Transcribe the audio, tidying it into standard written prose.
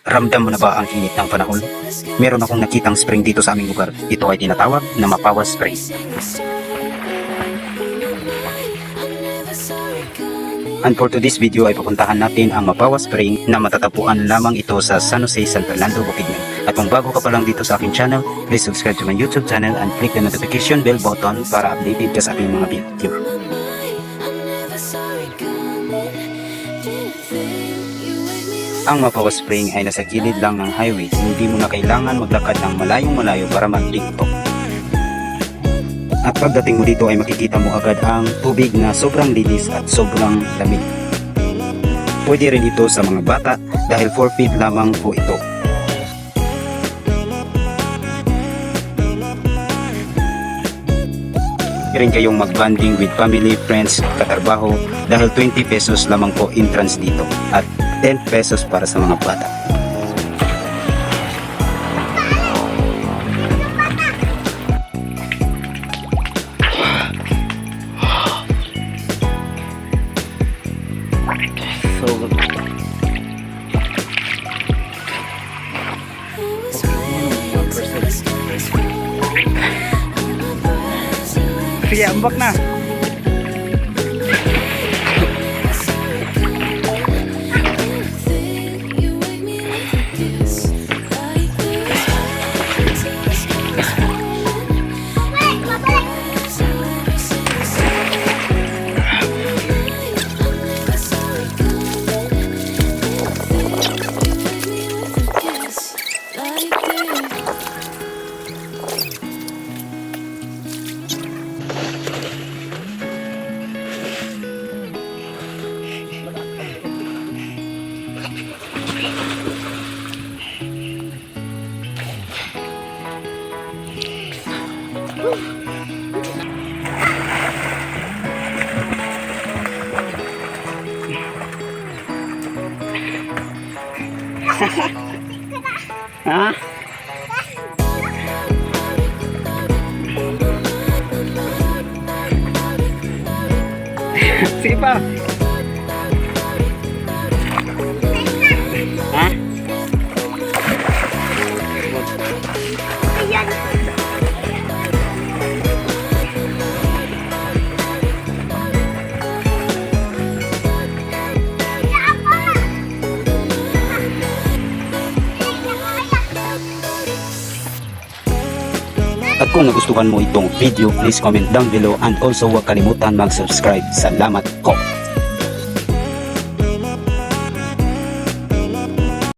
Ramdam mo na ba ang init ng panahon? Meron akong nakitang spring dito sa aming lugar. Ito ay tinatawag na Mapawa Spring. And for today's video ay pupuntahan natin ang Mapawa Spring na matatagpuan lamang ito sa San Jose, San Fernando, Bukidnon. At kung bago ka pa lang dito sa aking channel, please subscribe to my YouTube channel and click the notification bell button para updated ka sa aking mga video. Ang Mapawa Spring ay nasa gilid lang ng highway. Hindi mo na kailangan maglakad ng malayong-malayo para marating ito. At pagdating mo dito ay makikita mo agad ang tubig na sobrang linis at sobrang lamig. Pwede rin ito sa mga bata dahil 4 feet lamang po ito. Rin kayong mag-bonding with family, friends, katrabaho dahil 20 pesos lamang po entrance dito at 10 pesos para sa mga bata. Sige, ambak na. Ha? Sige pa. Ha? At kung nagustuhan mo itong video, please comment down below and also huwag kalimutan mag-subscribe. Salamat po!